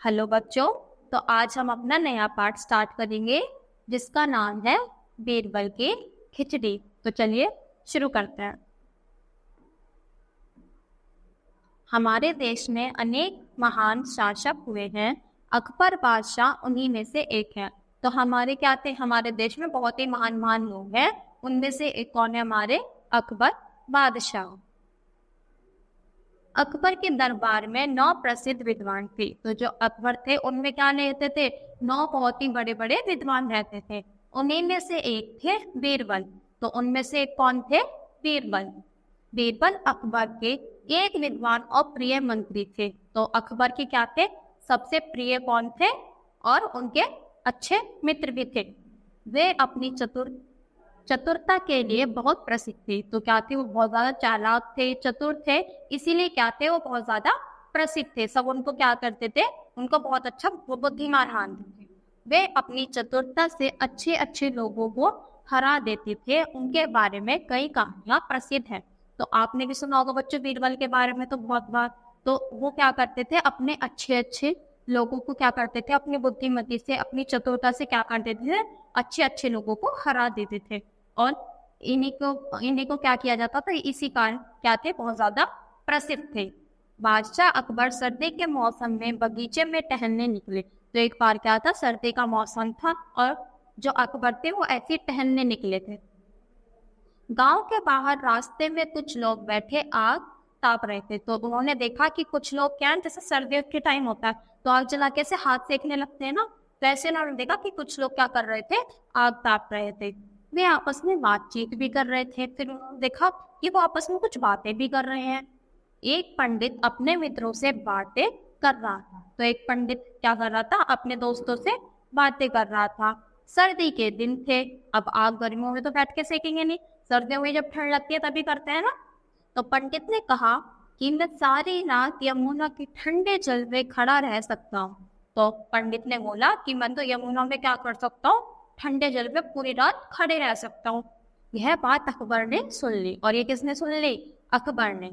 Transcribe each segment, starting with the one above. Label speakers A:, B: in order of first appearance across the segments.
A: Hello बच्चों। तो आज हम अपना नया पाठ स्टार्ट करेंगे जिसका नाम है बीरबल की खिचड़ी। तो चलिए शुरू करते हैं। हमारे देश में अनेक महान शासक हुए हैं। अकबर बादशाह उन्हीं में से एक है। तो हमारे क्या थे, हमारे देश में बहुत ही महान महान लोग हैं। उनमें से एक कौन है? हमारे अकबर बादशाह। अकबर के दरबार में 9 प्रसिद्ध विद्वान थे। तो जो अकबर थे उनमें क्या रहते थे? 9 बहुत ही बड़े बड़े विद्वान रहते थे। उन्हीं में से एक थे बीरबल। तो उनमें से एक कौन थे? बीरबल। बीरबल अकबर के एक विद्वान और प्रिय मंत्री थे। तो अकबर के क्या थे? सबसे प्रिय कौन थे? और उनके अच्छे मित्र भी थे। वे अपनी चतुरता के लिए बहुत प्रसिद्ध थे। तो क्या थे? वो बहुत ज्यादा चालाक थे, चतुर थे, इसीलिए क्या थे? वो बहुत ज्यादा प्रसिद्ध थे। सब उनको क्या करते थे? उनको बहुत अच्छा, वो बुद्धिमान मानते थे। वे अपनी चतुरता से अच्छे अच्छे लोगों को हरा देते थे। उनके बारे में कई कहानियां प्रसिद्ध हैं। तो आपने भी सुना होगा बच्चों बीरबल के बारे में तो बहुत बार। तो वो क्या करते थे? अपने अच्छे अच्छे लोगों को क्या करते थे? अपनी बुद्धिमती से, अपनी चतुरता से क्या करते थे? अच्छे अच्छे लोगों को हरा देते थे। और इन्हीं को क्या किया जाता था? इसी कारण क्या थे? बहुत ज्यादा प्रसिद्ध थे। बादशाह अकबर सर्दी के मौसम में बगीचे में टहलने निकले। तो एक बार क्या था? सर्दी का मौसम था और जो अकबर थे वो ऐसे टहलने निकले थे। गांव के बाहर रास्ते में कुछ लोग बैठे आग ताप रहे थे। तो उन्होंने देखा कि कुछ लोग क्या है, जैसे सर्दियों के टाइम होता है तो आग जला के ऐसे हाथ सेकने लगते हैं ना, तो ऐसे उन्होंने देखा कि कुछ लोग क्या कर रहे थे? आग ताप रहे थे। वे आपस में बातचीत भी कर रहे थे। फिर उन्होंने देखा कि वो आपस में कुछ बातें भी कर रहे हैं। एक पंडित अपने मित्रों से बातें कर रहा था। तो एक पंडित क्या कर रहा था? अपने दोस्तों से बातें कर रहा था। सर्दी के दिन थे। अब आग गर्मियों में तो बैठ के सेकेंगे नहीं, सर्दियों में जब ठंड लगती है तभी करते हैं ना। तो पंडित ने कहा कि मैं सारी रात यमुना के ठंडे जल में खड़ा रह सकता हूँ। तो पंडित ने बोला कि मैं तो यमुना में क्या कर सकता हूँ? ठंडे जल में पूरी रात खड़े रह सकता हूँ। यह बात अकबर ने सुन ली। और ये किसने सुन ली? अकबर ने।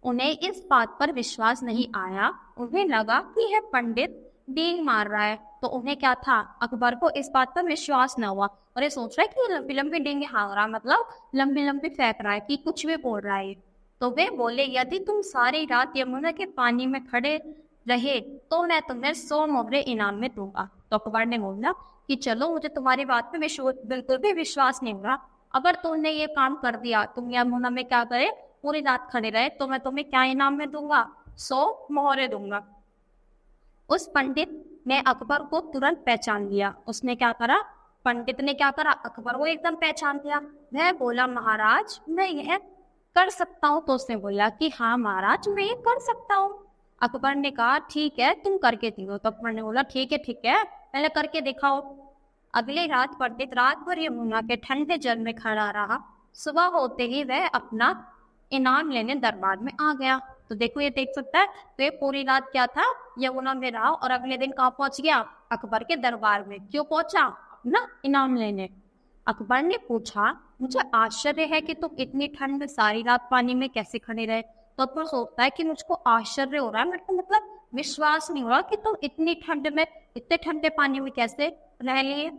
A: उन्हें इस बात पर विश्वास नहीं आया। उन्हें लगा कि यह पंडित डींग मार रहा है। तो उन्हें क्या था? अकबर को इस बात पर विश्वास न हुआ और ये सोच रहा है कि ये लंबी लंबी डींगे हाँक रहा है, मतलब लंबी लंबी फेंक रहा है, कि कुछ भी बोल रहा है। तो वे बोले, यदि तुम सारी रात यमुना के पानी में खड़े रहे तो मैं तुम्हें 100 मोहरे इनाम में दूंगा। तो अकबर ने बोला कि चलो, मुझे तुम्हारी बात पे बिल्कुल भी विश्वास नहीं हो रहा। अगर तुमने ये काम कर दिया, तुम यमुना में क्या करे, पूरी रात खड़े रहे, तो मैं तुम्हें क्या इनाम में दूंगा? 100 मोहरे दूंगा। उस पंडित ने अकबर को तुरंत पहचान लिया। उसने क्या करा? पंडित ने क्या करा? अकबर को एकदम पहचान लिया। वह बोला, महाराज मैं यह कर सकता हूँ। तो उसने बोला कि हाँ महाराज, मैं ये कर सकता हूँ। अकबर ने कहा ठीक है, तुम करके दिखाओ। तो अकबर ने बोला ठीक है, पहले करके दिखाओ। अगली रात पंडित रात भर यमुना के ठंडे जल में खड़ा रहा। सुबह होते ही वह अपना इनाम लेने दरबार में आ गया। तो देखो, ये देख सकता है, तो ये पूरी रात क्या था? यमुना में रहा और अगले दिन कहाँ पहुंच गया? अकबर के दरबार में। क्यों पहुंचा? अपना इनाम लेने। अकबर ने पूछा, मुझे आश्चर्य है कि तुम इतनी ठंड में सारी रात पानी में कैसे खड़े रहे। तो अकबर सोचता है कि मुझको आश्चर्य हो रहा है, मेरे को मतलब विश्वास नहीं हो रहा कि तुम इतनी ठंड में, इतने ठंडे पानी में कैसे रह लिए।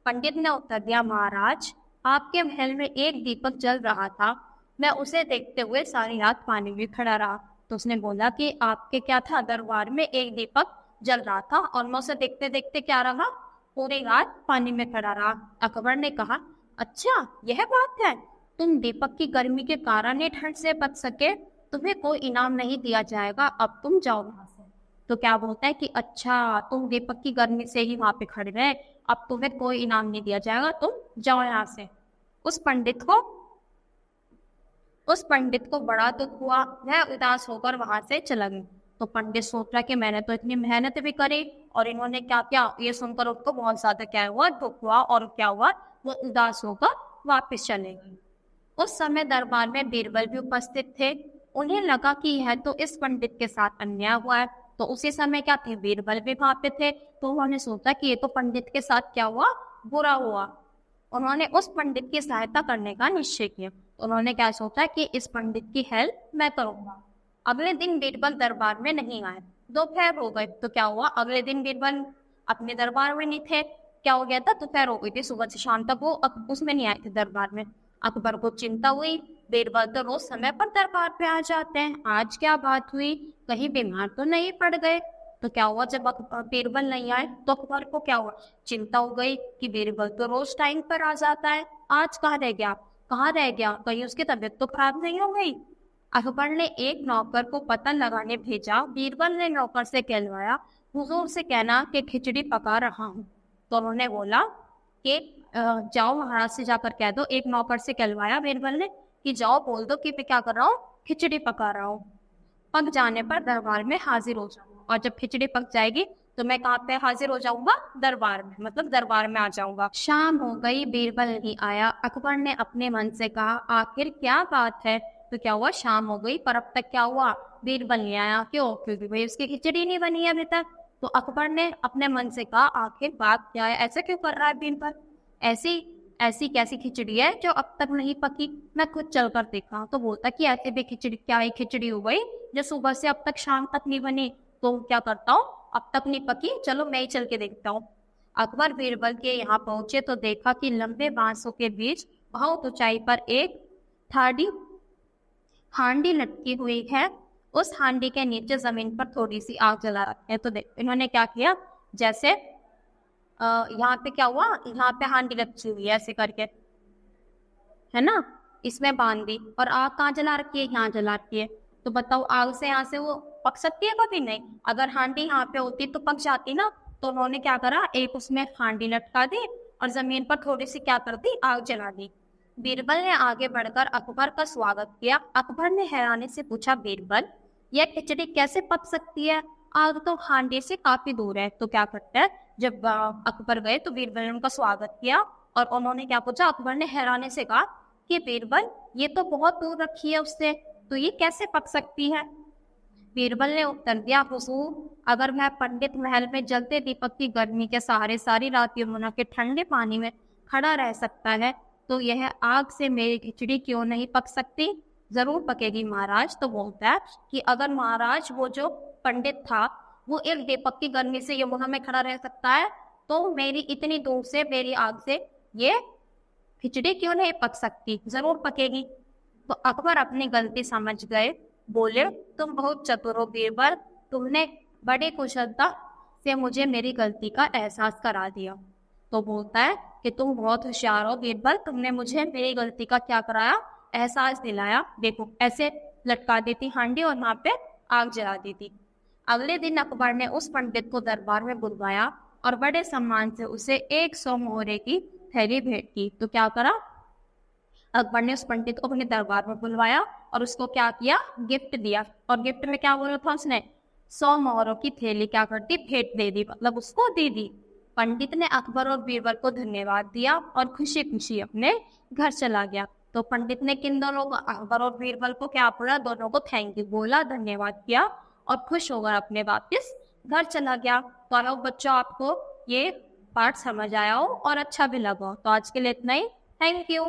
A: पंडित ने उत्तर दिया, महाराज आपके महल में एक दीपक जल रहा था, मैं उसे देखते हुए सारी रात पानी में खड़ा रहा। तो उसने बोला कि आपके क्या था? दरबार में एक दीपक जल रहा था और मैं उसे देखते देखते क्या रहा? पूरी रात पानी में खड़ा रहा। अकबर ने कहा, अच्छा यह बात है, तुम दीपक की गर्मी के कारण ही ठंड से बच सके, तुम्हें कोई इनाम नहीं दिया जाएगा, अब तुम जाओ वहां से। तो क्या बोलता है कि अच्छा, तुम दीपक की गर्मी से ही वहां पे खड़े रहे, अब तुम्हें कोई इनाम नहीं दिया जाएगा, तुम जाओ यहाँ से। उस पंडित को बड़ा दुख हुआ। वह उदास होकर वहां से चला गया। तो पंडित सोच रहा कि मैंने तो इतनी मेहनत भी करी और इन्होंने क्या क्या, ये सुनकर उसको बहुत ज्यादा क्या हुआ? दुख हुआ। और क्या हुआ? वो उदास होकर वापस चले गए। उस समय दरबार में बीरबल भी उपस्थित थे। उन्हें लगा कि यह तो इस पंडित के साथ अन्याय हुआ है। तो उसी समय क्या थे? बीरबल भी वहां पे थे। तो उन्होंने सोचा कि ये तो पंडित के साथ क्या हुआ? बुरा हुआ। उन्होंने उस पंडित की सहायता करने का निश्चय किया। उन्होंने क्या सोचा कि इस पंडित की हेल्प मैं करूंगा। अगले दिन बीरबल दरबार में नहीं आए। दोपहर हो गए तो क्या हुआ, अगले दिन बीरबल अपने दरबार में नहीं थे। क्या हो गया था, दोपहर हो गई थी, सुबह से शाम तक वो उसमें नहीं आए थे दरबार में। अकबर को चिंता हुई, बीरबल तो रोज समय पर दरबार पे आ जाते हैं, आज क्या बात हुई, कहीं बीमार तो नहीं पड़ गए। तो क्या हुआ, जब बीरबल नहीं आए तो अकबर को क्या हुआ, चिंता हो गई कि बीरबल तो रोज टाइम पर आ जाता है, आज कहाँ रह गया, कहाँ रह गया, कहीं उसकी तबीयत तो खराब नहीं हो गई। अकबर ने एक नौकर को पता लगाने भेजा, बीरबल ने नौकर से कहलवाया, हुजूर से कहना कि खिचड़ी पका रहा हूँ। तो उन्होंने बोला कि जाओ महाराज से जाकर कह दो, एक नौकर से कहलवाया बीरबल ने कि जाओ बोल दो कि मैं क्या कर रहा हूँ, खिचड़ी पका रहा हूँ, पक जाने पर दरबार में हाजिर हो जाऊंगा। और जब खिचड़ी पक जाएगी तो मैं कहाँ पे हाजिर हो जाऊंगा, दरबार में, मतलब दरबार में आ जाऊंगा। शाम हो गई, बीरबल नहीं आया। अकबर ने अपने मन से कहा आखिर क्या बात है। तो क्या हुआ, शाम हो गई पर अब तक क्या हुआ, बीरबल नहीं आया। क्यों, क्योंकि भाई उसकी खिचड़ी नहीं बनी है अभी तक। तो अकबर ने अपने मन से कहा आखिर बात क्या है, ऐसा क्यों कर रहा है बीरबल, ऐसी ऐसी कैसी खिचड़ी है जो अब तक नहीं पकी, मैं खुद चल कर देखा। तो बोलता कि ऐसे भी खिचड़ी क्या ही खिचड़ी हो गई जो सुबह से अब तक शाम तक नहीं बनी। तो क्या करता हूँ, अब तक नहीं पकी, चलो मैं ही चल के देखता हूँ। अकबर बीरबल के यहाँ पहुंचे तो देखा कि लंबे बांसों के बीच बहुत ऊंचाई पर एक थाड़ी हांडी लटकी हुई है। उस हांडी के नीचे जमीन पर थोड़ी सी आग जला रखी है। तो देख इन्होंने क्या किया, जैसे यहाँ पे क्या हुआ, यहाँ पे हांडी रखी हुई है ऐसे करके, है ना, इसमें बांध दी, और आग कहाँ जला रखी है, यहाँ जला रखी है। तो बताओ आग से यहाँ से वो पक सकती है, कभी नहीं। अगर हांडी यहाँ पे होती तो पक जाती ना। तो उन्होंने क्या करा, एक उसमें हांडी लटका दी और जमीन पर थोड़ी सी क्या कर दी, आग जला दी। बीरबल ने आगे बढ़कर अकबर का स्वागत किया। अकबर ने हैरानी से पूछा, बीरबल यह खिचड़ी कैसे पक सकती है, आग तो हांडी से काफी दूर है। तो क्या करते हैं, जब अकबर गए तो बीरबल ने उनका स्वागत किया और उन्होंने क्या पूछा, अकबर ने हैरानी से कहा कि बीरबल ये तो बहुत दूर रखी है उससे, तो ये कैसे पक सकती है। बीरबल ने उत्तर दिया, हुजूर अगर मैं पंडित महल में जलते दीपक की गर्मी के सहारे सारी रात यमुना के ठंडे पानी में खड़ा रह सकता है तो यह आग से मेरी खिचड़ी क्यों नहीं पक सकती, जरूर पकेगी महाराज। तो बोलता है कि अगर महाराज वो जो पंडित था वो एक दीपक की गर्मी से यमुना में खड़ा रह सकता है तो मेरी इतनी दूर से मेरी आग से ये खिचड़ी क्यों नहीं पक सकती, जरूर पकेगी। तो अकबर अपनी गलती समझ गए, बोले तुम बहुत चतुर हो बीरबल, तुमने बड़ी कुशलता से मुझे मेरी गलती का एहसास करा दिया। तो बोलता है कि तुम बहुत होशियार हो बीरबल, तुमने मुझे मेरी गलती का क्या कराया, एहसास दिलाया। देखो ऐसे लटका देती हांडी और वहां पे आग जला देती। अगले दिन अकबर ने उस पंडित को दरबार में बुलवाया और बड़े सम्मान से उसे 100 मोहरे की थैली भेंट की। तो क्या करा, अकबर ने उस पंडित को अपने दरबार में बुलवाया और उसको क्या किया, गिफ्ट दिया। और गिफ्ट में क्या बोला था उसने, 100 मोहरों की थैली क्या कर दी, भेंट दे दी, मतलब उसको दे दी। पंडित ने अकबर और बीरबल को धन्यवाद दिया और खुशी खुशी अपने घर चला गया। तो पंडित ने किन दोनों को, अकबर और बीरबल को क्या बोला, दोनों को थैंक यू बोला, धन्यवाद किया और खुश होकर अपने वापस घर चला गया। तो आई होप बच्चों आपको ये पाठ समझ आया हो और अच्छा भी लगा हो। तो आज के लिए इतना ही, थैंक यू।